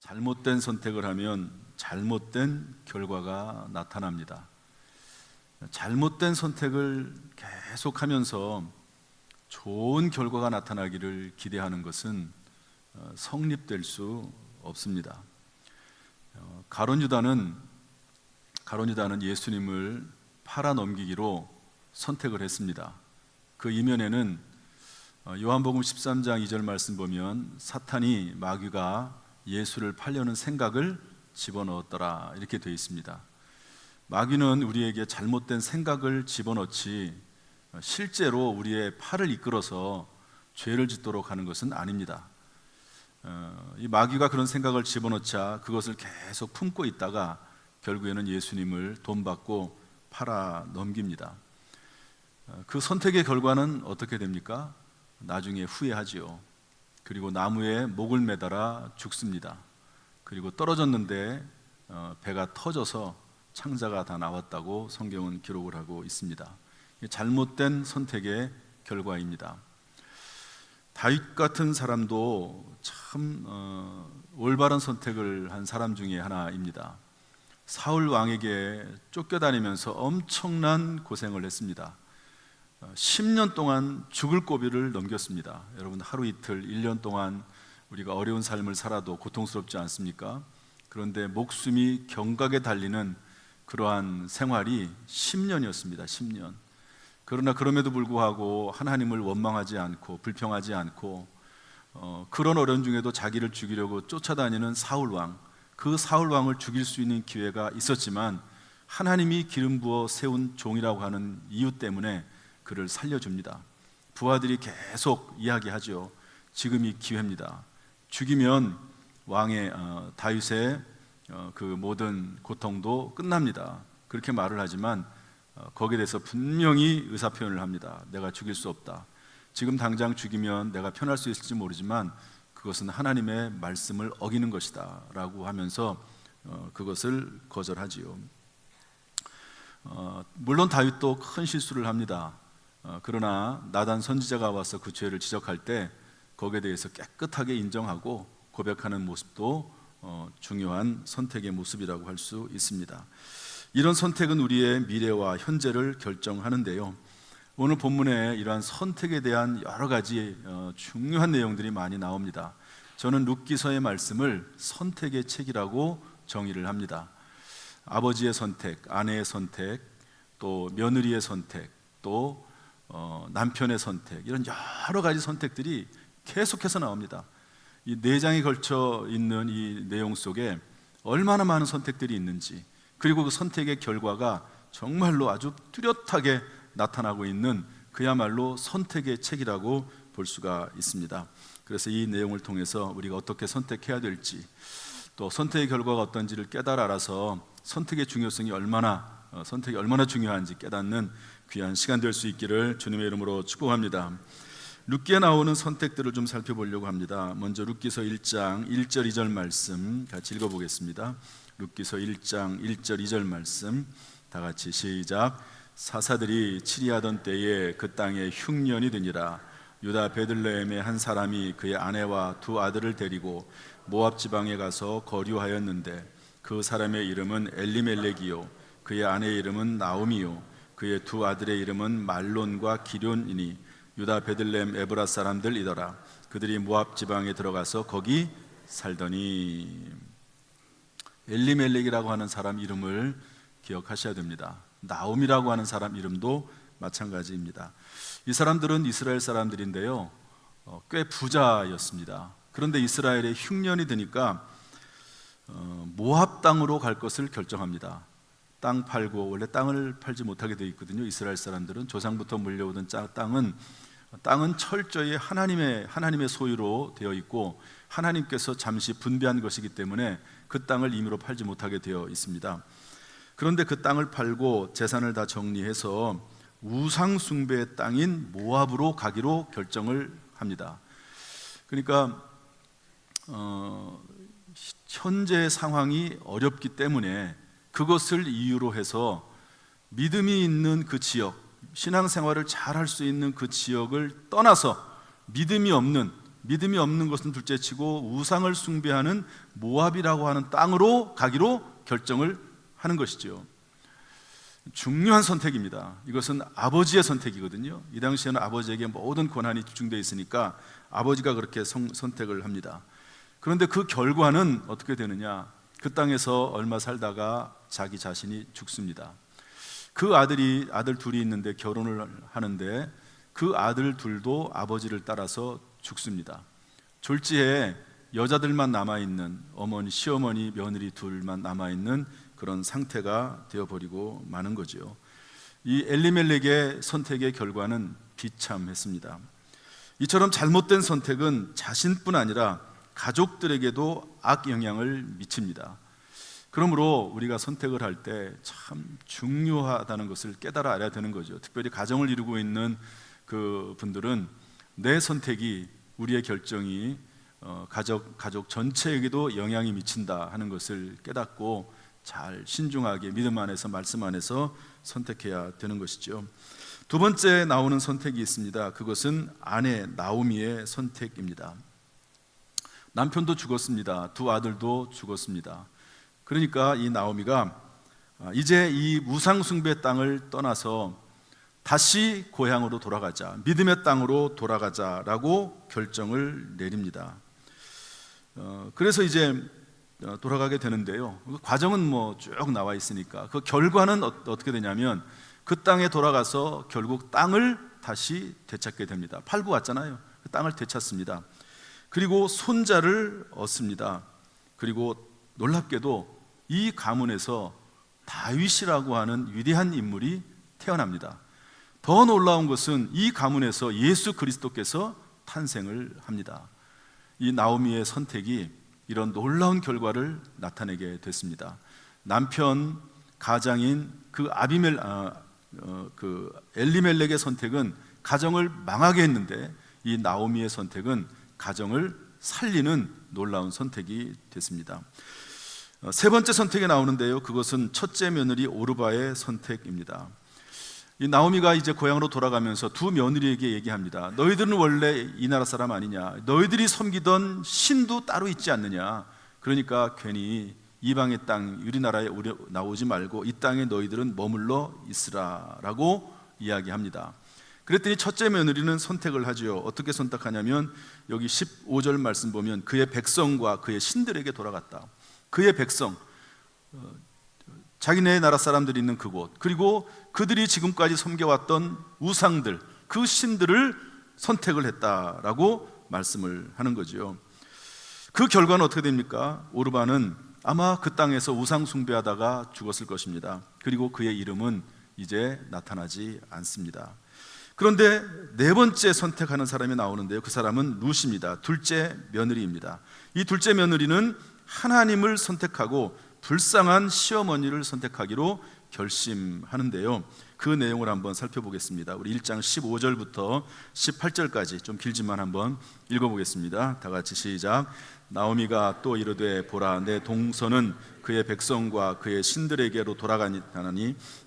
잘못된 선택을 하면 잘못된 결과가 나타납니다. 잘못된 선택을 계속하면서 좋은 결과가 나타나기를 기대하는 것은 성립될 수 없습니다. 가룟 유다는 예수님을 팔아넘기기로 선택을 했습니다. 그 이면에는 요한복음 13장 2절 말씀 보면 사탄이 마귀가 예수를 팔려는 생각을 집어넣었더라 이렇게 되어 있습니다. 마귀는 우리에게 잘못된 생각을 집어넣지 실제로 우리의 팔을 이끌어서 죄를 짓도록 하는 것은 아닙니다. 이 마귀가 그런 생각을 집어넣자 그것을 계속 품고 있다가 결국에는 예수님을 돈 받고 팔아 넘깁니다. 그 선택의 결과는 어떻게 됩니까? 나중에 후회하지요. 그리고 나무에 목을 매달아 죽습니다. 그리고 떨어졌는데 배가 터져서 창자가 다 나왔다고 성경은 기록을 하고 있습니다. 잘못된 선택의 결과입니다. 다윗 같은 사람도 참 올바른 선택을 한 사람 중에 하나입니다. 사울 왕에게 쫓겨다니면서 엄청난 고생을 했습니다. 10년 동안 죽을 고비를 넘겼습니다. 여러분 하루 이틀 1년 동안 우리가 어려운 삶을 살아도 고통스럽지 않습니까? 그런데 목숨이 경각에 달리는 그러한 생활이 10년이었습니다. 10년. 그러나 그럼에도 불구하고 하나님을 원망하지 않고 불평하지 않고 그런 어려움 중에도 자기를 죽이려고 쫓아다니는 사울왕, 그 사울왕을 죽일 수 있는 기회가 있었지만 하나님이 기름 부어 세운 종이라고 하는 이유 때문에 그를 살려줍니다. 부하들이 계속 이야기하죠. 지금이 기회입니다. 죽이면 왕의 다윗의 그 모든 고통도 끝납니다. 그렇게 말을 하지만 거기에 대해서 분명히 의사표현을 합니다. 내가 죽일 수 없다. 지금 당장 죽이면 내가 편할 수 있을지 모르지만 그것은 하나님의 말씀을 어기는 것이다 라고 하면서 그것을 거절하지요. 물론 다윗도 큰 실수를 합니다. 그러나 나단 선지자가 와서 그 죄를 지적할 때 거기에 대해서 깨끗하게 인정하고 고백하는 모습도 중요한 선택의 모습이라고 할 수 있습니다. 이런 선택은 우리의 미래와 현재를 결정하는데요. 오늘 본문에 이러한 선택에 대한 여러 가지 중요한 내용들이 많이 나옵니다. 저는 룻기서의 말씀을 선택의 책이라고 정의를 합니다. 아버지의 선택, 아내의 선택, 또 며느리의 선택, 또 남편의 선택, 이런 여러 가지 선택들이 계속해서 나옵니다. 이 4장에 걸쳐 있는 이 내용 속에 얼마나 많은 선택들이 있는지, 그리고 그 선택의 결과가 정말로 아주 뚜렷하게 나타나고 있는 그야말로 선택의 책이라고 볼 수가 있습니다. 그래서 이 내용을 통해서 우리가 어떻게 선택해야 될지, 또 선택의 결과가 어떤지를 깨달아 알아서 선택의 중요성이 선택이 얼마나 중요한지 깨닫는 귀한 시간 될 수 있기를 주님의 이름으로 축복합니다. 룻기에 나오는 선택들을 좀 살펴보려고 합니다. 먼저 룻기서 1장 1절 2절 말씀 같이 읽어보겠습니다. 룻기서 1장 1절 2절 말씀 다 같이 시작. 사사들이 치리하던 때에 그 땅에 흉년이 드니라. 유다 베들레헴의 한 사람이 그의 아내와 2 아들을 데리고 모압 지방에 가서 거류하였는데 그 사람의 이름은 엘리멜렉이요 그의 아내의 이름은 나오미요 그의 2 아들의 이름은 말론과 기럨이니 유다 베들레헴 에브라 사람들이더라. 그들이 모압 지방에 들어가서 거기 살더니. 엘리멜렉이라고 하는 사람 이름을 기억하셔야 됩니다. 나옴이라고 하는 사람 이름도 마찬가지입니다. 이 사람들은 이스라엘 사람들인데요, 꽤 부자였습니다. 그런데 이스라엘에 흉년이 드니까 모압 땅으로 갈 것을 결정합니다. 땅 팔고, 원래 땅을 팔지 못하게 되어 있거든요. 이스라엘 사람들은 조상부터 물려오던 땅은 철저히 하나님의 소유로 되어 있고 하나님께서 잠시 분배한 것이기 때문에 그 땅을 임의로 팔지 못하게 되어 있습니다. 그런데 그 땅을 팔고 재산을 다 정리해서 우상 숭배의 땅인 모압으로 가기로 결정을 합니다. 그러니까 현재 상황이 어렵기 때문에 그것을 이유로 해서 믿음이 있는 그 지역, 신앙생활을 잘 할 수 있는 그 지역을 떠나서 믿음이 없는 믿음이 없는 것은 둘째치고 우상을 숭배하는 모압이라고 하는 땅으로 가기로 결정을 하는 것이죠. 중요한 선택입니다. 이것은 아버지의 선택이거든요. 이 당시에는 아버지에게 모든 권한이 집중되어 있으니까 아버지가 그렇게 선택을 합니다. 그런데 그 결과는 어떻게 되느냐? 그 땅에서 얼마 살다가 자기 자신이 죽습니다. 그 아들 둘이 있는데 결혼을 하는데 그 아들 둘도 아버지를 따라서 죽습니다. 졸지에 여자들만 남아있는, 어머니, 시어머니, 며느리 둘만 남아있는 그런 상태가 되어버리고 마는 거죠. 이 엘리멜렉의 선택의 결과는 비참했습니다. 이처럼 잘못된 선택은 자신뿐 아니라 가족들에게도 악영향을 미칩니다. 그러므로 우리가 선택을 할 때 참 중요하다는 것을 깨달아 알아야 되는 거죠. 특별히 가정을 이루고 있는 그 분들은 내 선택이, 우리의 결정이 가족 전체에게도 영향이 미친다 하는 것을 깨닫고 잘 신중하게 믿음 안에서, 말씀 안에서 선택해야 되는 것이죠. 두 번째 나오는 선택이 있습니다. 그것은 아내 나오미의 선택입니다. 남편도 죽었습니다. 두 아들도 죽었습니다. 그러니까 이 나오미가 이제 이 우상숭배 땅을 떠나서 다시 고향으로 돌아가자, 믿음의 땅으로 돌아가자라고 결정을 내립니다. 그래서 이제 돌아가게 되는데요. 그 과정은 쭉 나와 있으니까 그 결과는 어떻게 되냐면 그 땅에 돌아가서 결국 땅을 다시 되찾게 됩니다. 팔고 왔잖아요. 그 땅을 되찾습니다. 그리고 손자를 얻습니다. 그리고 놀랍게도 이 가문에서 다윗이라고 하는 위대한 인물이 태어납니다. 더 놀라운 것은 이 가문에서 예수 그리스도께서 탄생을 합니다. 이 나오미의 선택이 이런 놀라운 결과를 나타내게 됐습니다. 남편 가장인 그 엘리멜렉의 선택은 가정을 망하게 했는데 이 나오미의 선택은 가정을 살리는 놀라운 선택이 됐습니다. 세 번째 선택이 나오는데요. 그것은 첫째 며느리 오르바의 선택입니다. 이 나오미가 이제 고향으로 돌아가면서 두 며느리에게 얘기합니다. 너희들은 원래 이 나라 사람 아니냐? 너희들이 섬기던 신도 따로 있지 않느냐? 그러니까 괜히 이방의 땅 유리나라에 나오지 말고 이 땅에 너희들은 머물러 있으라라고 이야기합니다. 그랬더니 첫째 며느리는 선택을 하죠. 어떻게 선택하냐면 여기 15절 말씀 보면 그의 백성과 그의 신들에게 돌아갔다. 그의 백성, 자기네 나라 사람들이 있는 그곳, 그리고 그들이 지금까지 섬겨왔던 우상들, 그 신들을 선택을 했다라고 말씀을 하는 거죠. 그 결과는 어떻게 됩니까? 오르바는 아마 그 땅에서 우상 숭배하다가 죽었을 것입니다. 그리고 그의 이름은 이제 나타나지 않습니다. 그런데 네 번째 선택하는 사람이 나오는데요. 그 사람은 룻입니다. 둘째 며느리입니다. 이 둘째 며느리는 하나님을 선택하고 불쌍한 시어머니를 선택하기로 결심하는데요. 그 내용을 한번 살펴보겠습니다. 우리 1장 15절부터 18절까지 좀 길지만 한번 읽어보겠습니다. 다 같이 시작. 나오미가 또 이르되 보라 내 동서는 그의 백성과 그의 신들에게로 돌아가니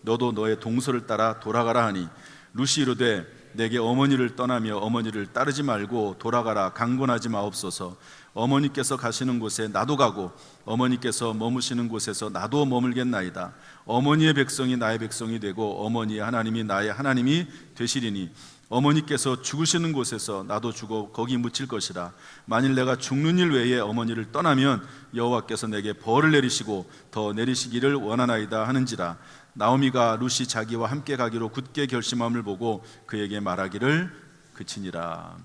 너도 너의 동서를 따라 돌아가라 하니 룻이 이르되 내게 어머니를 떠나며 어머니를 따르지 말고 돌아가라 강권하지 마옵소서. 어머니께서 가시는 곳에 나도 가고 어머니께서 머무시는 곳에서 나도 머물겠나이다. 어머니의 백성이 나의 백성이 되고 어머니의 하나님이 나의 하나님이 되시리니 어머니께서 죽으시는 곳에서 나도 죽어 거기 묻힐 것이라. 만일 내가 죽는 일 외에 어머니를 떠나면 여호와께서 내게 벌을 내리시고 더 내리시기를 원하나이다 하는지라. 나오미가 룻이 자기와 함께 가기로 굳게 결심함을 보고 그에게 말하기를 그치니라.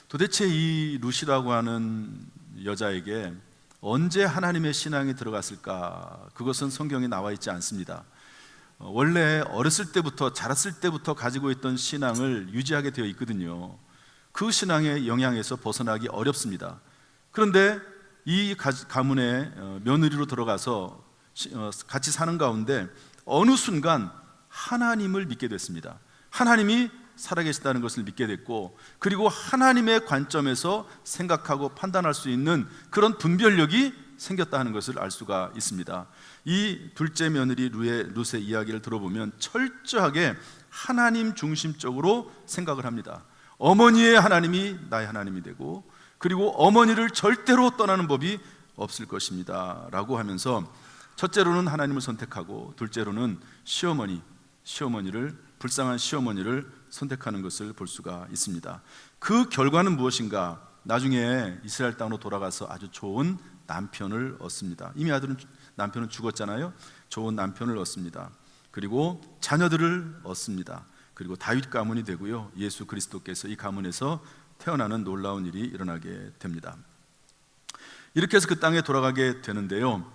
도대체 이 룻이라고 하는 여자에게 언제 하나님의 신앙이 들어갔을까? 그것은 성경에 나와 있지 않습니다. 원래 어렸을 때부터, 자랐을 때부터 가지고 있던 신앙을 유지하게 되어 있거든요. 그 신앙의 영향에서 벗어나기 어렵습니다. 그런데 이 가문의 며느리로 들어가서 같이 사는 가운데 어느 순간 하나님을 믿게 됐습니다. 하나님이 살아계시다는 것을 믿게 됐고, 그리고 하나님의 관점에서 생각하고 판단할 수 있는 그런 분별력이 생겼다 하는 것을 알 수가 있습니다. 이 둘째 며느리 룻의 이야기를 들어보면 철저하게 하나님 중심적으로 생각을 합니다. 어머니의 하나님이 나의 하나님이 되고, 그리고 어머니를 절대로 떠나는 법이 없을 것입니다 라고 하면서 첫째로는 하나님을 선택하고, 둘째로는 불쌍한 시어머니를 선택하는 것을 볼 수가 있습니다. 그 결과는 무엇인가? 나중에 이스라엘 땅으로 돌아가서 아주 좋은 남편을 얻습니다. 이미 남편은 죽었잖아요. 좋은 남편을 얻습니다. 그리고 자녀들을 얻습니다. 그리고 다윗 가문이 되고요, 예수 그리스도께서 이 가문에서 태어나는 놀라운 일이 일어나게 됩니다. 이렇게 해서 그 땅에 돌아가게 되는데요,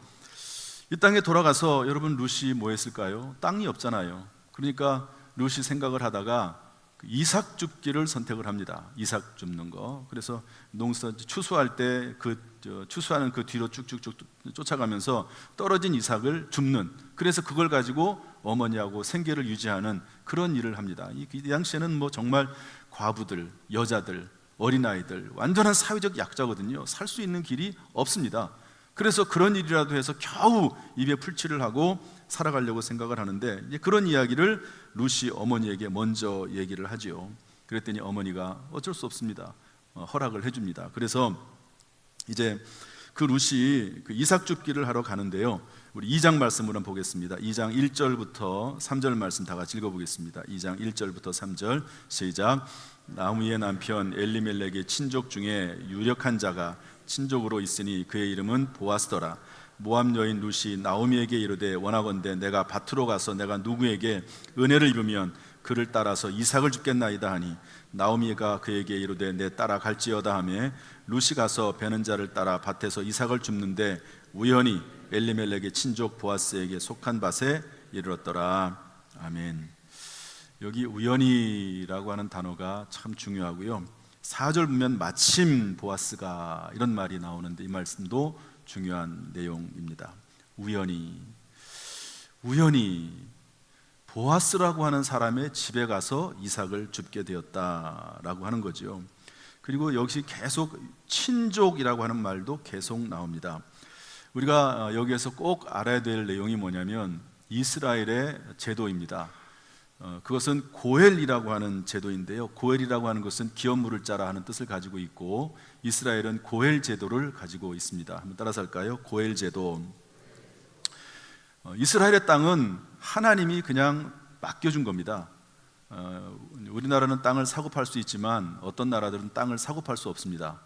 이 땅에 돌아가서 여러분, 룻이 뭐 했을까요? 땅이 없잖아요. 그러니까 룻이 생각을 하다가 이삭 줍기를 선택을 합니다. 이삭 줍는 거. 그래서 추수할 때 추수하는 그 뒤로 쭉쭉쭉 쫓아가면서 떨어진 이삭을 줍는, 그래서 그걸 가지고 어머니하고 생계를 유지하는 그런 일을 합니다. 이 당시에는 뭐 정말 과부들, 여자들, 어린아이들, 완전한 사회적 약자거든요. 살 수 있는 길이 없습니다. 그래서 그런 일이라도 해서 겨우 입에 풀칠을 하고 살아가려고 생각을 하는데, 이제 그런 이야기를 룻이 어머니에게 먼저 얘기를 하지요. 그랬더니 어머니가 어쩔 수 없습니다. 허락을 해줍니다. 그래서 이제 그 룻이 그 이삭 줍기를 하러 가는데요, 우리 2장 말씀을 한번 보겠습니다. 2장 1절부터 3절 말씀 다 같이 읽어보겠습니다. 2장 1절부터 3절 시작. 나오미의 남편 엘리멜렉의 친족 중에 유력한 자가 친족으로 있으니 그의 이름은 보아스더라. 모압 여인 룻이 나오미에게 이르되, 원하건대 내가 밭으로 가서 내가 누구에게 은혜를 입으면 그를 따라서 이삭을 줍겠나이다 하니, 나오미가 그에게 이르되 내 따라 갈지어다 하며 룻이 가서 베는 자를 따라 밭에서 이삭을 줍는데 우연히 엘리멜렉의 친족 보아스에게 속한 밭에 이르렀더라. 아멘. 여기 우연히라고 하는 단어가 참 중요하고요, 4절 보면 마침 보아스가 이런 말이 나오는데 이 말씀도 중요한 내용입니다. 우연히 보아스라고 하는 사람의 집에 가서 이삭을 줍게 되었다라고 하는 거죠. 그리고 역시 계속 친족이라고 하는 말도 계속 나옵니다. 우리가 여기에서 꼭 알아야 될 내용이 뭐냐면 이스라엘의 제도입니다. 그것은 고엘이라고 하는 제도인데요, 고엘이라고 하는 것은 기업 물을 자라 하는 뜻을 가지고 있고, 이스라엘은 고엘 제도를 가지고 있습니다. 한번 따라서 할까요? 고엘 제도. 이스라엘의 땅은 하나님이 그냥 맡겨준 겁니다. 우리나라는 땅을 사고 팔 수 있지만 어떤 나라들은 땅을 사고 팔 수 없습니다.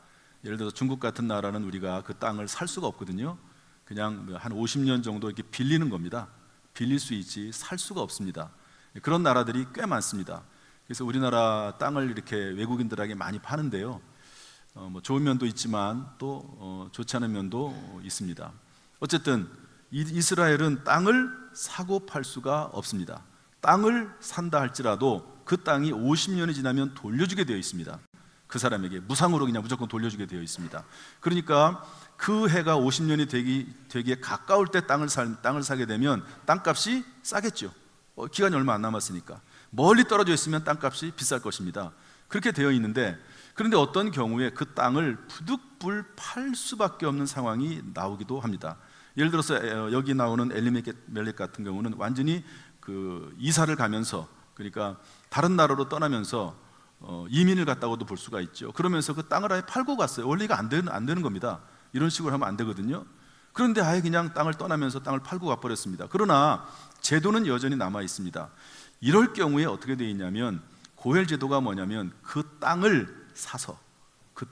예를 들어서 중국 같은 나라는 우리가 그 땅을 살 수가 없거든요. 그냥 한 50년 정도 이렇게 빌리는 겁니다. 빌릴 수 있지 살 수가 없습니다. 그런 나라들이 꽤 많습니다. 그래서 우리나라 땅을 이렇게 외국인들에게 많이 파는데요, 뭐 좋은 면도 있지만 또 좋지 않은 면도 있습니다. 어쨌든 이스라엘은 땅을 사고 팔 수가 없습니다. 땅을 산다 할지라도 그 땅이 50년이 지나면 돌려주게 되어 있습니다. 그 사람에게 무상으로 그냥 무조건 돌려주게 되어 있습니다. 그러니까 그 해가 50년이 되기에 가까울 때 땅을 사게 되면 땅값이 싸겠죠. 기간이 얼마 안 남았으니까. 멀리 떨어져 있으면 땅값이 비쌀 것입니다. 그렇게 되어 있는데, 그런데 어떤 경우에 그 땅을 부득불 팔 수밖에 없는 상황이 나오기도 합니다. 예를 들어서 여기 나오는 엘리멜렉 같은 경우는 완전히 그 이사를 가면서, 그러니까 다른 나라로 떠나면서 이민을 갔다고도 볼 수가 있죠. 그러면서 그 땅을 아예 팔고 갔어요. 원래 이거 안 되는 겁니다. 이런 식으로 하면 안 되거든요. 그런데 아예 그냥 땅을 떠나면서 땅을 팔고 가버렸습니다. 그러나 제도는 여전히 남아 있습니다. 이럴 경우에 어떻게 되어 있냐면, 고엘 제도가 뭐냐면 그 땅을 사서 그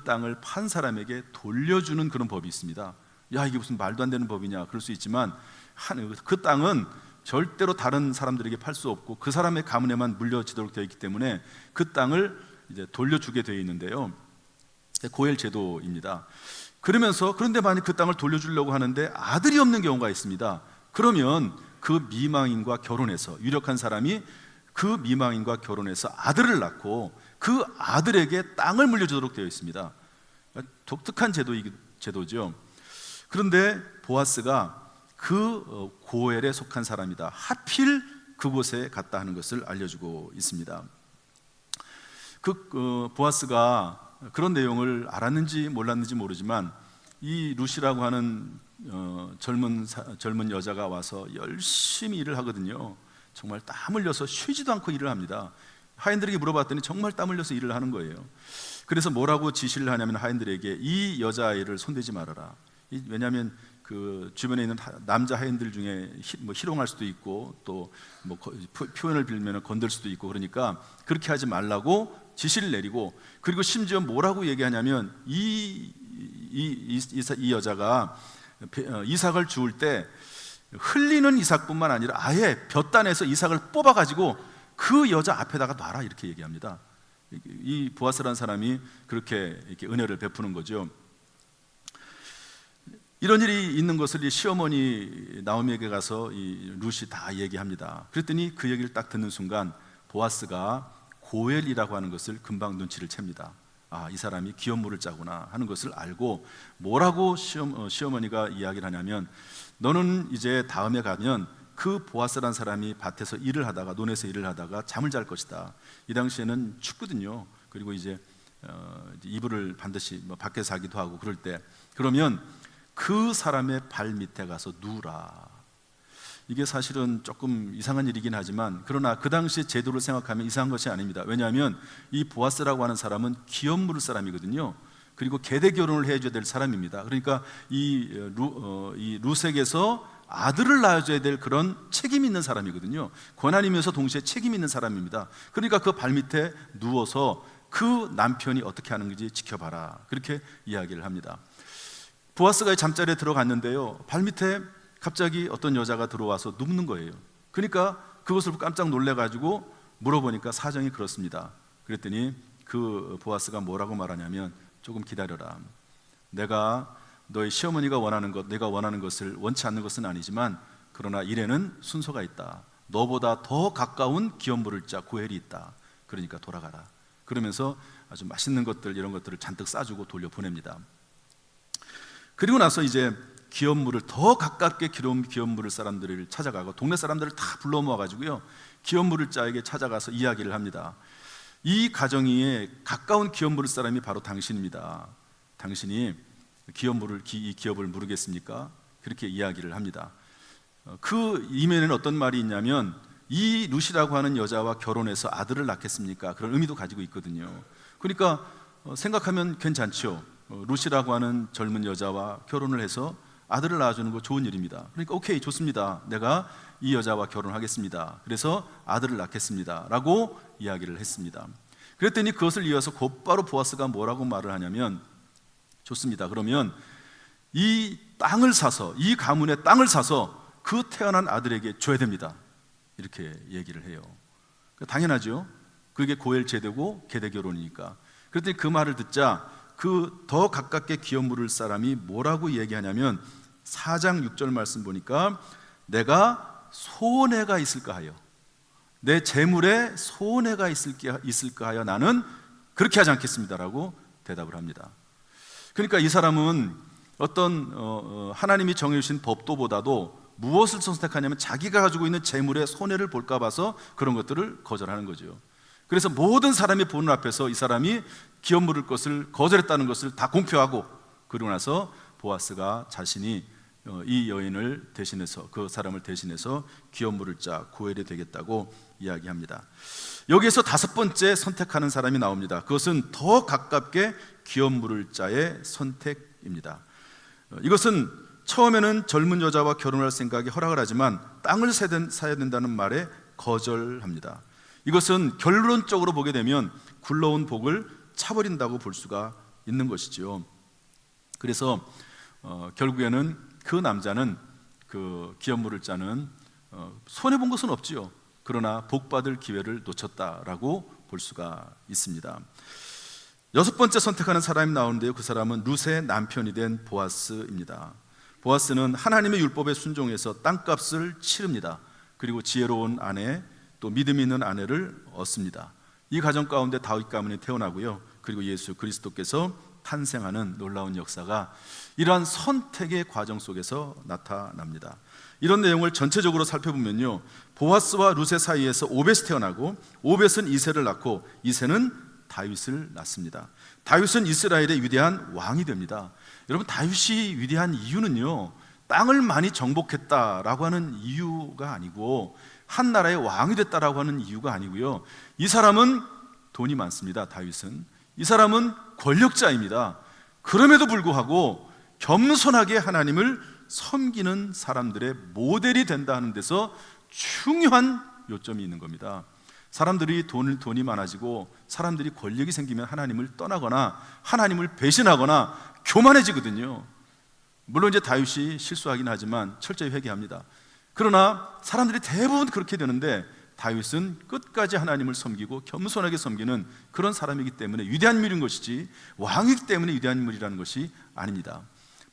땅을 판 사람에게 돌려주는 그런 법이 있습니다. 야, 이게 무슨 말도 안 되는 법이냐 그럴 수 있지만, 그 땅은 절대로 다른 사람들에게 팔 수 없고 그 사람의 가문에만 물려지도록 되어 있기 때문에 그 땅을 이제 돌려주게 되어 있는데요, 고엘 제도입니다. 그런데 만약 그 땅을 돌려주려고 하는데 아들이 없는 경우가 있습니다. 그러면 그 미망인과 결혼해서, 유력한 사람이 그 미망인과 결혼해서 아들을 낳고 그 아들에게 땅을 물려주도록 되어 있습니다. 독특한 제도죠. 그런데 보아스가 그 고엘에 속한 사람이다. 하필 그곳에 갔다 하는 것을 알려주고 있습니다. 보아스가 그런 내용을 알았는지 몰랐는지 모르지만, 이 룻이라고 하는 젊은 여자가 와서 열심히 일을 하거든요. 정말 땀 흘려서 쉬지도 않고 일을 합니다. 하인들에게 물어봤더니 정말 땀 흘려서 일을 하는 거예요. 그래서 뭐라고 지시를 하냐면 하인들에게 이 여자아이를 손대지 말아라. 왜냐하면 그 주변에 있는 남자 하인들 중에 희롱할 수도 있고 또 뭐 표현을 빌면 건들 수도 있고, 그러니까 그렇게 하지 말라고 지시를 내리고, 그리고 심지어 뭐라고 얘기하냐면 이 여자가 이삭을 주울 때 흘리는 이삭뿐만 아니라 아예 볕단에서 이삭을 뽑아가지고 그 여자 앞에다가 놔라, 이렇게 얘기합니다. 이 보아스라는 사람이 그렇게 이렇게 은혜를 베푸는 거죠. 이런 일이 있는 것을 이 시어머니 나오미에게 가서 이 룻이 다 얘기합니다. 그랬더니 그 얘기를 딱 듣는 순간 보아스가 고엘이라고 하는 것을 금방 눈치를 챕니다. 아, 이 사람이 기업물을 짜구나 하는 것을 알고 뭐라고 시어머니가 이야기를 하냐면, 너는 이제 다음에 가면 그 보아스라는 사람이 밭에서 일을 하다가, 논에서 일을 하다가 잠을 잘 것이다. 이 당시에는 춥거든요. 그리고 이제 이불을 반드시 밖에서 하기도 하고 그럴 때, 그러면 그 사람의 발 밑에 가서 누우라. 이게 사실은 조금 이상한 일이긴 하지만, 그러나 그 당시의 제도를 생각하면 이상한 것이 아닙니다. 왜냐하면 이 보아스라고 하는 사람은 기업 물을 사람이거든요. 그리고 계대 결혼을 해줘야 될 사람입니다. 그러니까 이 룻에게서 아들을 낳아줘야 될 그런 책임 있는 사람이거든요. 권한이면서 동시에 책임 있는 사람입니다. 그러니까 그 발 밑에 누워서 그 남편이 어떻게 하는 건지 지켜봐라, 그렇게 이야기를 합니다. 보아스가 잠자리에 들어갔는데요, 발 밑에 갑자기 어떤 여자가 들어와서 눕는 거예요. 그러니까 그것을 깜짝 놀래가지고 물어보니까 사정이 그렇습니다. 그랬더니 그 보아스가 뭐라고 말하냐면, 조금 기다려라. 내가 너의 시어머니가 원하는 것, 내가 원하는 것을 원치 않는 것은 아니지만, 그러나 일에는 순서가 있다. 너보다 더 가까운 기업물을 짜 고엘이 있다. 그러니까 돌아가라. 그러면서 아주 맛있는 것들, 이런 것들을 잔뜩 싸주고 돌려보냅니다. 그리고 나서 이제 기업물을 더 가깝게 기업물을 사람들을 찾아가고 동네 사람들을 다 불러 모아가지고요, 기업물을 자에게 찾아가서 이야기를 합니다. 이 가정에 가까운 기업물을 사람이 바로 당신입니다. 당신이 이 기업을 모르겠습니까? 그렇게 이야기를 합니다. 그 이면에는 어떤 말이 있냐면, 이 룻이라고 하는 여자와 결혼해서 아들을 낳겠습니까? 그런 의미도 가지고 있거든요. 그러니까 생각하면 괜찮죠. 룻이라고 하는 젊은 여자와 결혼을 해서 아들을 낳아주는 거 좋은 일입니다. 그러니까 오케이, 좋습니다. 내가 이 여자와 결혼하겠습니다. 그래서 아들을 낳겠습니다 라고 이야기를 했습니다. 그랬더니 그것을 이어서 곧바로 보아스가 뭐라고 말을 하냐면, 좋습니다. 그러면 이 땅을 사서, 이 가문의 땅을 사서 그 태어난 아들에게 줘야 됩니다. 이렇게 얘기를 해요. 당연하죠. 그게 고엘 제도고 계대 결혼이니까. 그랬더니 그 말을 듣자 그 더 가깝게 기업 물을 사람이 뭐라고 얘기하냐면, 4장 6절 말씀 보니까 내가 손해가 있을까 하여, 내 재물에 손해가 있을까 하여 나는 그렇게 하지 않겠습니다라고 대답을 합니다. 그러니까 이 사람은 어떤 하나님이 정해주신 법도보다도 무엇을 선택하냐면, 자기가 가지고 있는 재물에 손해를 볼까 봐서 그런 것들을 거절하는 거죠. 그래서 모든 사람이 보는 앞에서 이 사람이 기업 물을 것을 거절했다는 것을 다 공표하고, 그러고 나서 보아스가 자신이 이 여인을 대신해서, 그 사람을 대신해서 기업 물을 자 고엘이 되겠다고 이야기합니다. 여기에서 5번째 선택하는 사람이 나옵니다. 그것은 더 가깝게 기업 물을 자의 선택입니다. 이것은 처음에는 젊은 여자와 결혼할 생각에 허락을 하지만 땅을 사야 된다는 말에 거절합니다. 이것은 결론적으로 보게 되면 굴러온 복을 차버린다고 볼 수가 있는 것이지요. 그래서 결국에는 그 남자는 그 기업물을 짜는 손해본 것은 없지요. 그러나 복받을 기회를 놓쳤다라고 볼 수가 있습니다. 6번째 선택하는 사람이 나오는데요, 그 사람은 룻의 남편이 된 보아스입니다. 보아스는 하나님의 율법에 순종해서 땅값을 치릅니다. 그리고 지혜로운 아내, 또 믿음 있는 아내를 얻습니다. 이 가정 가운데 다윗 가문이 태어나고요, 그리고 예수 그리스도께서 탄생하는 놀라운 역사가 이러한 선택의 과정 속에서 나타납니다. 이런 내용을 전체적으로 살펴보면요, 보아스와 룻의 사이에서 오벳이 태어나고, 오벳은 이새를 낳고, 이새는 다윗을 낳습니다. 다윗은 이스라엘의 위대한 왕이 됩니다. 여러분, 다윗이 위대한 이유는요, 땅을 많이 정복했다라고 하는 이유가 아니고 한 나라의 왕이 됐다라고 하는 이유가 아니고요. 이 사람은 돈이 많습니다. 다윗은. 이 사람은 권력자입니다. 그럼에도 불구하고 겸손하게 하나님을 섬기는 사람들의 모델이 된다 하는 데서 중요한 요점이 있는 겁니다. 사람들이 돈이 많아지고 사람들이 권력이 생기면 하나님을 떠나거나 하나님을 배신하거나 교만해지거든요. 물론 이제 다윗이 실수하긴 하지만 철저히 회개합니다. 그러나 사람들이 대부분 그렇게 되는데 다윗은 끝까지 하나님을 섬기고 겸손하게 섬기는 그런 사람이기 때문에 위대한 인물인 것이지 왕이기 때문에 위대한 인물이라는 것이 아닙니다.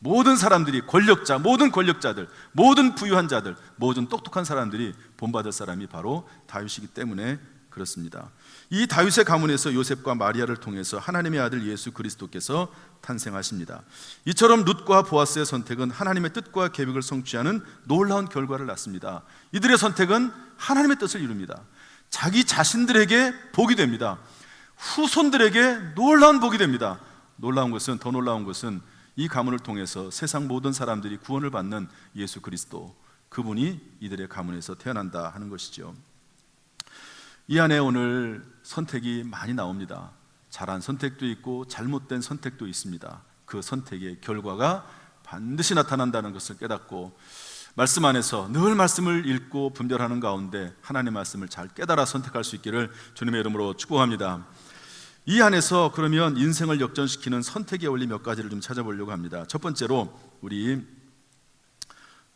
모든 사람들이 권력자, 모든 권력자들, 모든 부유한 자들, 모든 똑똑한 사람들이 본받을 사람이 바로 다윗이기 때문에 그렇습니다. 이 다윗의 가문에서 요셉과 마리아를 통해서 하나님의 아들 예수 그리스도께서 탄생하십니다. 이처럼 룻과 보아스의 선택은 하나님의 뜻과 계획을 성취하는 놀라운 결과를 낳습니다. 이들의 선택은 하나님의 뜻을 이룹니다. 자기 자신들에게 복이 됩니다. 후손들에게 놀라운 복이 됩니다. 더 놀라운 것은 이 가문을 통해서 세상 모든 사람들이 구원을 받는 예수 그리스도, 그분이 이들의 가문에서 태어난다 하는 것이죠. 이 안에 오늘 선택이 많이 나옵니다. 잘한 선택도 있고 잘못된 선택도 있습니다. 그 선택의 결과가 반드시 나타난다는 것을 깨닫고 말씀 안에서 늘 말씀을 읽고 분별하는 가운데 하나님의 말씀을 잘 깨달아 선택할 수 있기를 주님의 이름으로 축복합니다. 이 안에서 그러면 인생을 역전시키는 선택의 원리 몇 가지를 좀 찾아보려고 합니다. 첫 번째로 우리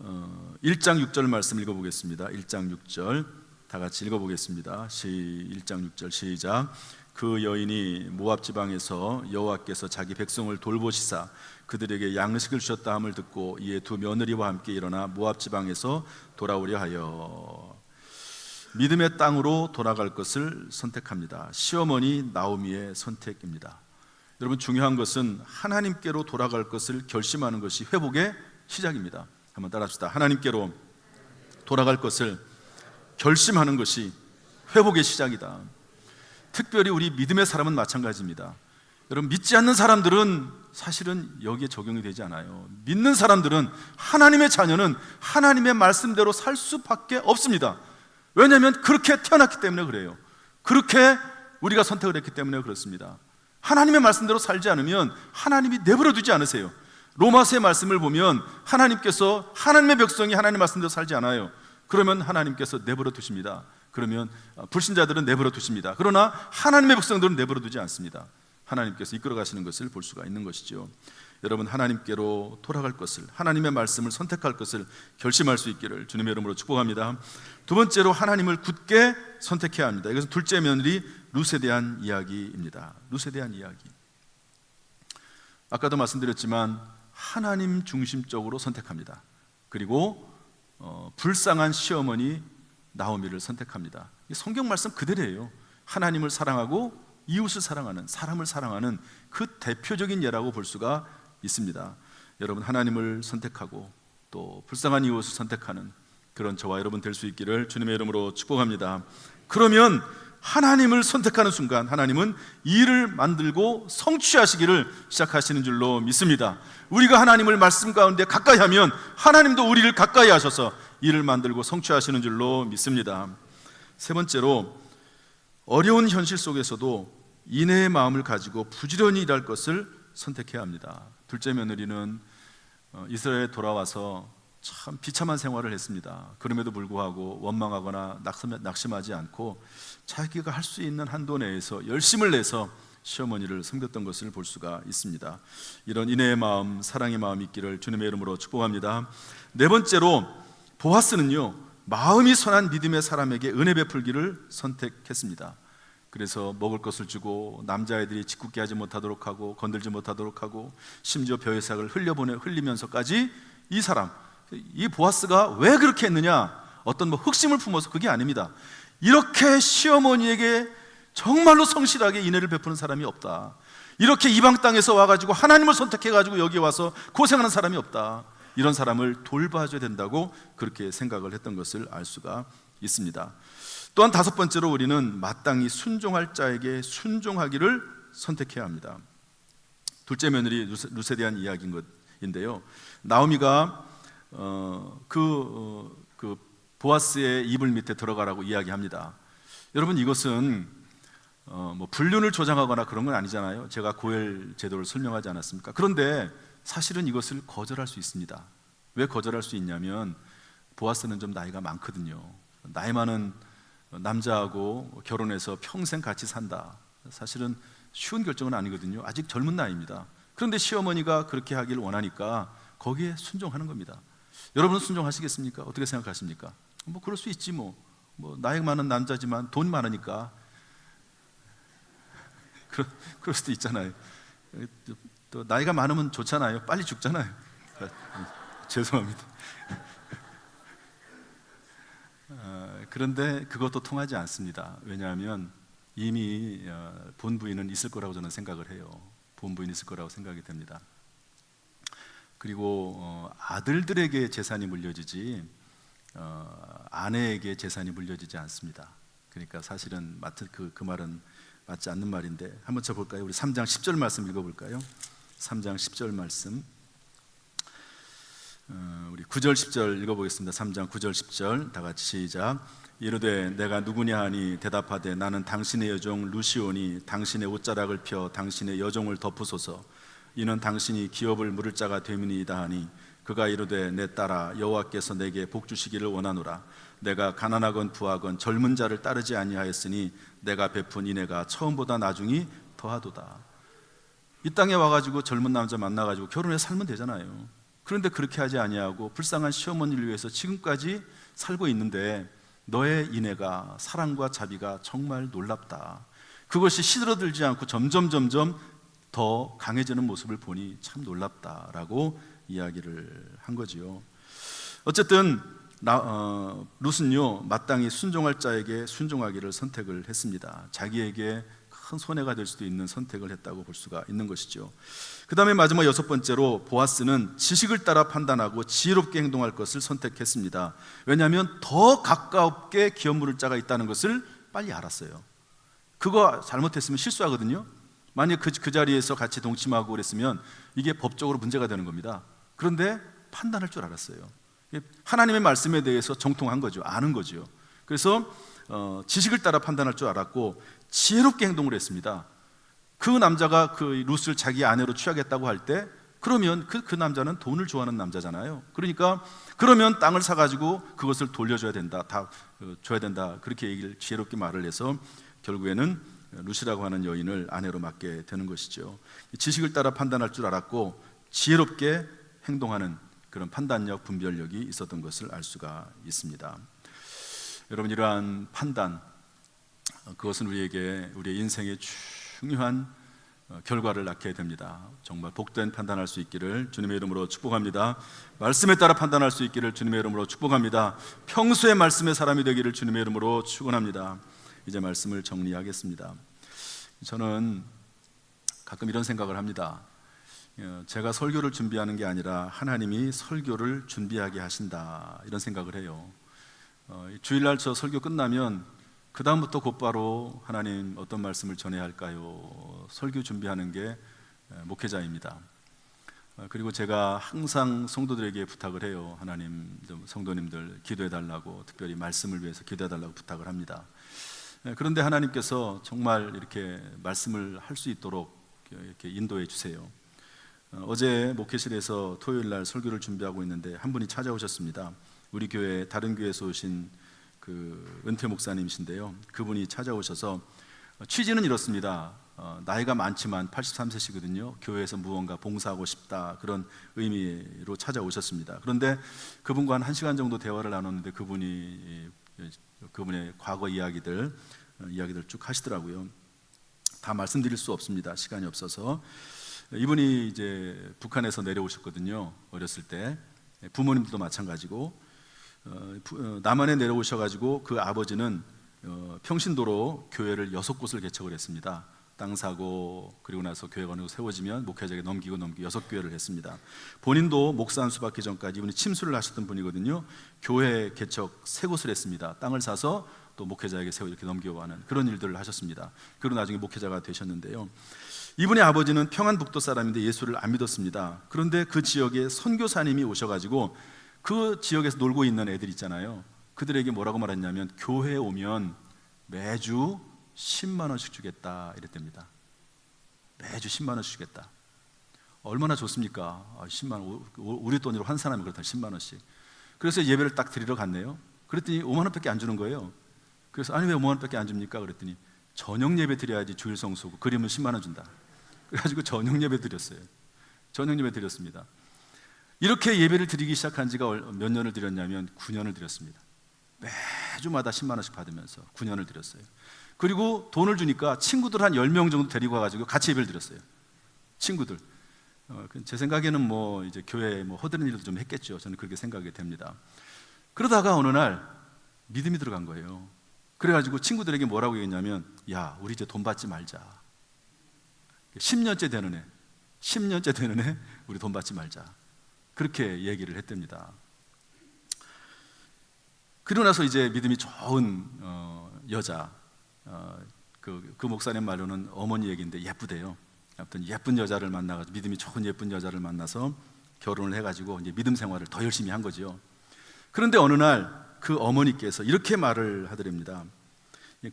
1장 6절 말씀 읽어보겠습니다. 1장 6절 다 같이 읽어보겠습니다. 1장 6절 시작. 그 여인이 모압 지방에서 여호와께서 자기 백성을 돌보시사 그들에게 양식을 주셨다 함을 듣고 이에 두 며느리와 함께 일어나 모압 지방에서 돌아오려 하여 믿음의 땅으로 돌아갈 것을 선택합니다. 시어머니 나오미의 선택입니다. 여러분, 중요한 것은 하나님께로 돌아갈 것을 결심하는 것이 회복의 시작입니다. 한번 따라합시다. 하나님께로 돌아갈 것을 결심하는 것이 회복의 시작이다. 특별히 우리 믿음의 사람은 마찬가지입니다. 여러분, 믿지 않는 사람들은 사실은 여기에 적용이 되지 않아요. 믿는 사람들은, 하나님의 자녀는 하나님의 말씀대로 살 수밖에 없습니다. 왜냐하면 그렇게 태어났기 때문에 그래요. 그렇게 우리가 선택을 했기 때문에 그렇습니다. 하나님의 말씀대로 살지 않으면 하나님이 내버려 두지 않으세요. 로마서의 말씀을 보면 하나님께서, 하나님의 백성이 하나님의 말씀대로 살지 않아요. 그러면 하나님께서 내버려 두십니다. 그러면 불신자들은 내버려 두십니다. 그러나 하나님의 백성들은 내버려 두지 않습니다. 하나님께서 이끌어 가시는 것을 볼 수가 있는 것이죠. 여러분, 하나님께로 돌아갈 것을, 하나님의 말씀을 선택할 것을 결심할 수 있기를 주님의 이름으로 축복합니다. 두 번째로 하나님을 굳게 선택해야 합니다. 이것은 둘째 며느리 룻에 대한 이야기입니다. 룻에 대한 이야기. 아까도 말씀드렸지만 하나님 중심적으로 선택합니다. 그리고 불쌍한 시어머니 나오미를 선택합니다. 성경 말씀 그대로예요. 하나님을 사랑하고 이웃을 사랑하는, 사람을 사랑하는 그 대표적인 예라고 볼 수가 있습니다. 여러분, 하나님을 선택하고 또 불쌍한 이웃을 선택하는 그런 저와 여러분 될 수 있기를 주님의 이름으로 축복합니다. 그러면 하나님을 선택하는 순간 하나님은 일을 만들고 성취하시기를 시작하시는 줄로 믿습니다. 우리가 하나님을 말씀 가운데 가까이 하면 하나님도 우리를 가까이 하셔서 일을 만들고 성취하시는 줄로 믿습니다. 세 번째로, 어려운 현실 속에서도 인내의 마음을 가지고 부지런히 일할 것을 선택해야 합니다. 둘째 며느리는 이스라엘에 돌아와서 참 비참한 생활을 했습니다. 그럼에도 불구하고 원망하거나 낙심하지 않고 자기가 할 수 있는 한도 내에서 열심을 내서 시어머니를 섬겼던 것을 볼 수가 있습니다. 이런 인내의 마음, 사랑의 마음이 있기를 주님의 이름으로 축복합니다. 네 번째로, 보아스는요, 마음이 선한 믿음의 사람에게 은혜 베풀기를 선택했습니다. 그래서 먹을 것을 주고 남자애들이 짓궂게 하지 못하도록 하고 건들지 못하도록 하고 심지어 벼이삭을 흘리면서까지 이 보아스가 왜 그렇게 했느냐, 어떤 흑심을 품어서 그게 아닙니다. 이렇게 시어머니에게 정말로 성실하게 인애를 베푸는 사람이 없다. 이렇게 이방 땅에서 와가지고 하나님을 선택해가지고 여기 와서 고생하는 사람이 없다. 이런 사람을 돌봐줘야 된다고 그렇게 생각을 했던 것을 알 수가 있습니다. 또한 다섯 번째로, 우리는 마땅히 순종할 자에게 순종하기를 선택해야 합니다. 둘째 며느리 룻에 대한 이야기인데요, 나오미가 보아스의 이불 밑에 들어가라고 이야기합니다. 여러분, 이것은 불륜을 조장하거나 그런 건 아니잖아요. 제가 고엘 제도를 설명하지 않았습니까? 그런데 사실은 이것을 거절할 수 있습니다. 왜 거절할 수 있냐면 보아스는 좀 나이가 많거든요. 나이 많은 남자하고 결혼해서 평생 같이 산다. 사실은 쉬운 결정은 아니거든요. 아직 젊은 나이입니다. 그런데 시어머니가 그렇게 하길 원하니까 거기에 순종하는 겁니다. 여러분은 순종하시겠습니까? 어떻게 생각하십니까? 그럴 수 있지 뭐 나이 많은 남자지만 돈 많으니까 그럴 수도 있잖아요. 또 나이가 많으면 좋잖아요. 빨리 죽잖아요. 죄송합니다. 그런데 그것도 통하지 않습니다. 왜냐하면 이미 본부인은 있을 거라고 저는 생각을 해요. 본부인 있을 거라고 생각이 됩니다. 그리고 아들들에게 재산이 물려지지 아내에게 재산이 물려지지 않습니다. 그러니까 사실은 그 말은 맞지 않는 말인데 한번 쳐볼까요? 우리 3장 10절 말씀 읽어볼까요? 3장 10절 말씀 우리 9절 10절 읽어보겠습니다. 3장 9절 10절 다 같이 시작. 이르되 내가 누구냐 하니 대답하되 나는 당신의 여종 루시오니 당신의 옷자락을 펴 당신의 여종을 덮으소서. 이는 당신이 기업을 물을 자가 됨이니이다 하니 그가 이르되 내 딸아 여호와께서 내게 복 주시기를 원하노라. 내가 가난하건 부하건 젊은 자를 따르지 아니하였으니 내가 베푼 인애가 처음보다 나중이 더하도다. 이 땅에 와가지고 젊은 남자 만나가지고 결혼해서 살면 되잖아요. 그런데 그렇게 하지 아니하고 불쌍한 시어머니를 위해서 지금까지 살고 있는데 너의 인애가 사랑과 자비가 정말 놀랍다. 그것이 시들어들지 않고 점점 더 강해지는 모습을 보니 참 놀랍다라고 이야기를 한 거지요. 어쨌든 룻은요 마땅히 순종할 자에게 순종하기를 선택을 했습니다. 자기에게 큰 손해가 될 수도 있는 선택을 했다고 볼 수가 있는 것이죠. 그 다음에 마지막 6번째로 보아스는 지식을 따라 판단하고 지혜롭게 행동할 것을 선택했습니다. 왜냐하면 더 가깝게 기업 물을 자가 있다는 것을 빨리 알았어요. 그거 잘못했으면 실수하거든요. 만약 그 자리에서 같이 동침하고 그랬으면 이게 법적으로 문제가 되는 겁니다. 그런데 판단할 줄 알았어요. 하나님의 말씀에 대해서 정통한 거죠. 아는 거죠. 그래서 지식을 따라 판단할 줄 알았고 지혜롭게 행동을 했습니다. 그 남자가 그 룻을 자기 아내로 취하겠다고 할 때 그러면 그 남자는 돈을 좋아하는 남자잖아요. 그러면 땅을 사가지고 그것을 돌려줘야 된다, 다 줘야 된다, 그렇게 얘기를 지혜롭게 말을 해서 결국에는 룻이라고 하는 여인을 아내로 맡게 되는 것이죠. 지식을 따라 판단할 줄 알았고 지혜롭게 행동하는 그런 판단력, 분별력이 있었던 것을 알 수가 있습니다. 여러분, 이러한 판단, 그것은 우리의 인생의 중요한 결과를 낳게 됩니다. 정말 복된 판단할 수 있기를 주님의 이름으로 축복합니다. 말씀에 따라 판단할 수 있기를 주님의 이름으로 축복합니다. 평소의 말씀의 사람이 되기를 주님의 이름으로 축원합니다. 이제 말씀을 정리하겠습니다. 저는 가끔 이런 생각을 합니다. 제가 설교를 준비하는 게 아니라 하나님이 설교를 준비하게 하신다, 이런 생각을 해요. 주일날 저 설교 끝나면 그 다음부터 곧바로 하나님 어떤 말씀을 전해야 할까요? 설교 준비하는 게 목회자입니다. 그리고 제가 항상 성도들에게 부탁을 해요. 하나님, 성도님들 기도해달라고, 특별히 말씀을 위해서 기도해달라고 부탁을 합니다. 그런데 하나님께서 정말 이렇게 말씀을 할 수 있도록 이렇게 인도해 주세요. 어제 목회실에서 토요일 날 설교를 준비하고 있는데 한 분이 찾아오셨습니다. 우리 교회 다른 교회에서 오신 그 은퇴 목사님이신데요. 그분이 찾아오셔서 취지는 이렇습니다. 나이가 많지만 83세시거든요. 교회에서 무언가 봉사하고 싶다, 그런 의미로 찾아오셨습니다. 그런데 그분과 한 1시간 정도 대화를 나눴는데 그분의 과거 이야기들 쭉 하시더라고요. 다 말씀드릴 수 없습니다. 시간이 없어서. 이분이 이제 북한에서 내려오셨거든요. 어렸을 때. 부모님들도 마찬가지고 남한에 내려오셔가지고 그 아버지는 평신도로 교회를 6곳을 개척을 했습니다. 땅 사고 그리고 나서 교회가 어느 세워지면 목회자에게 넘기고 6교회를 했습니다. 본인도 목사 한 수 받기 전까지 이분이 침수를 하셨던 분이거든요. 교회 개척 3곳을 했습니다. 땅을 사서 또 목회자에게 세워 이렇게 넘겨가는 그런 일들을 하셨습니다. 그리고 나중에 목회자가 되셨는데요. 이분의 아버지는 평안북도 사람인데 예수를 안 믿었습니다. 그런데 그 지역에 선교사님이 오셔가지고 그 지역에서 놀고 있는 애들 있잖아요. 그들에게 뭐라고 말했냐면 교회에 오면 매주 10만 원씩 주겠다 이랬답니다. 매주 10만 원씩 주겠다. 얼마나 좋습니까? 10만 원, 우리 돈으로 환산하면 그렇다 10만 원씩. 그래서 예배를 딱 드리러 갔네요. 그랬더니 5만 원밖에 안 주는 거예요. 그래서 아니 왜 5만 원밖에 안 줍니까? 그랬더니 저녁 예배 드려야지 주일 성수고 그러면 10만 원 준다. 그래가지고 저녁 예배 드렸어요. 저녁 예배 드렸습니다. 이렇게 예배를 드리기 시작한 지가 몇 년을 드렸냐면 9년을 드렸습니다. 매주마다 10만 원씩 받으면서 9년을 드렸어요. 그리고 돈을 주니까 친구들 한 10명 정도 데리고 와가지고 같이 예배를 드렸어요. 친구들. 제 생각에는 뭐 이제 교회에 뭐 허드렛 일도 좀 했겠죠. 저는 그렇게 생각이 됩니다. 그러다가 어느 날 믿음이 들어간 거예요. 그래가지고 친구들에게 뭐라고 얘기했냐면, 야, 우리 이제 돈 받지 말자. 10년째 되는 애 우리 돈 받지 말자. 그렇게 얘기를 했답니다. 그러고 나서 이제 믿음이 좋은 여자, 그 목사님 말로는 어머니 얘기인데 예쁘대요. 아무튼 예쁜 여자를 만나가지고 믿음이 좋은 예쁜 여자를 만나서 결혼을 해가지고 이제 믿음 생활을 더 열심히 한 거죠. 그런데 어느 날 그 어머니께서 이렇게 말을 하더랍니다.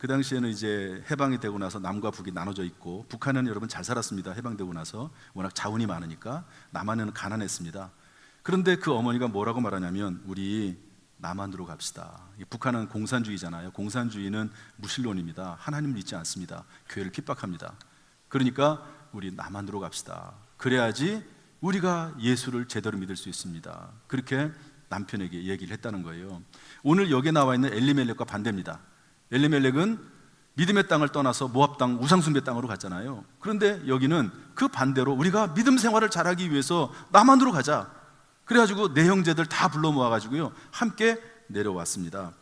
그 당시에는 이제 해방이 되고 나서 남과 북이 나눠져 있고, 북한은 여러분 잘 살았습니다. 해방되고 나서 워낙 자원이 많으니까. 남한은 가난했습니다. 그런데 그 어머니가 뭐라고 말하냐면, 우리 남한으로 갑시다. 북한은 공산주의잖아요. 공산주의는 무신론입니다. 하나님을 믿지 않습니다. 교회를 핍박합니다. 그러니까 우리 남한으로 갑시다. 그래야지 우리가 예수를 제대로 믿을 수 있습니다. 그렇게 남편에게 얘기를 했다는 거예요. 오늘 여기에 나와 있는 엘리멜렉과 반대입니다. 엘리멜렉은 믿음의 땅을 떠나서 모압 땅, 우상숭배 땅으로 갔잖아요. 그런데 여기는 그 반대로 우리가 믿음 생활을 잘하기 위해서 남한으로 가자. 그래가지고 내 형제들 다 불러 모아가지고요 함께 내려왔습니다.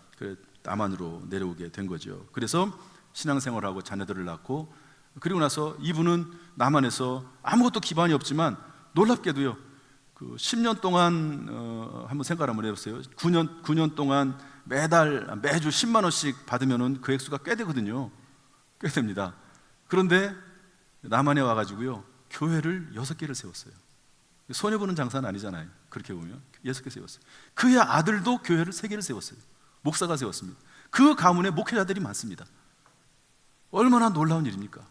남한으로 내려오게 된 거죠. 그래서 신앙생활하고 자녀들을 낳고, 그리고 나서 이분은 남한에서 아무것도 기반이 없지만 놀랍게도요, 그 10년 동안 한번 생각 한번 해보세요. 9년 동안 매주 10만 원씩 받으면은 그 액수가 꽤 되거든요. 꽤 됩니다. 그런데 남한에 와가지고요 교회를 6개를 세웠어요. 손해보는 장사는 아니잖아요. 그렇게 보면 6개 세웠어요. 그의 아들도 교회를 3개를 세웠어요. 목사가 세웠습니다. 그 가문에 목회자들이 많습니다. 얼마나 놀라운 일입니까?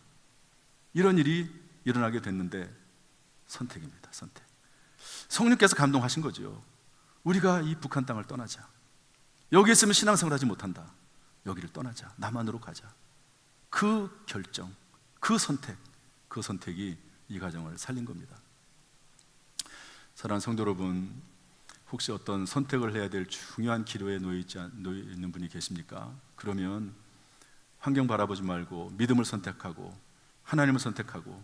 이런 일이 일어나게 됐는데 선택입니다. 선택. 성령께서 감동하신 거죠. 우리가 이 북한 땅을 떠나자. 여기 있으면 신앙생활 하지 못한다. 여기를 떠나자. 남한으로 가자. 그 결정, 그 선택이 이 가정을 살린 겁니다. 사랑하는 성도 여러분, 혹시 어떤 선택을 해야 될 중요한 기로에 놓여 있는 분이 계십니까? 그러면 환경 바라보지 말고 믿음을 선택하고 하나님을 선택하고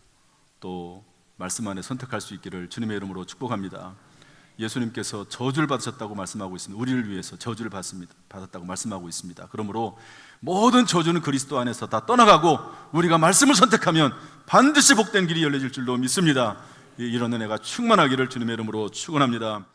또 말씀 안에 선택할 수 있기를 주님의 이름으로 축복합니다. 예수님께서 저주를 받으셨다고 말씀하고 있습니다. 우리를 위해서 저주를 받았다고 말씀하고 있습니다. 그러므로 모든 저주는 그리스도 안에서 다 떠나가고 우리가 말씀을 선택하면 반드시 복된 길이 열려질 줄로 믿습니다. 이런 은혜가 충만하기를 주님의 이름으로 축원합니다.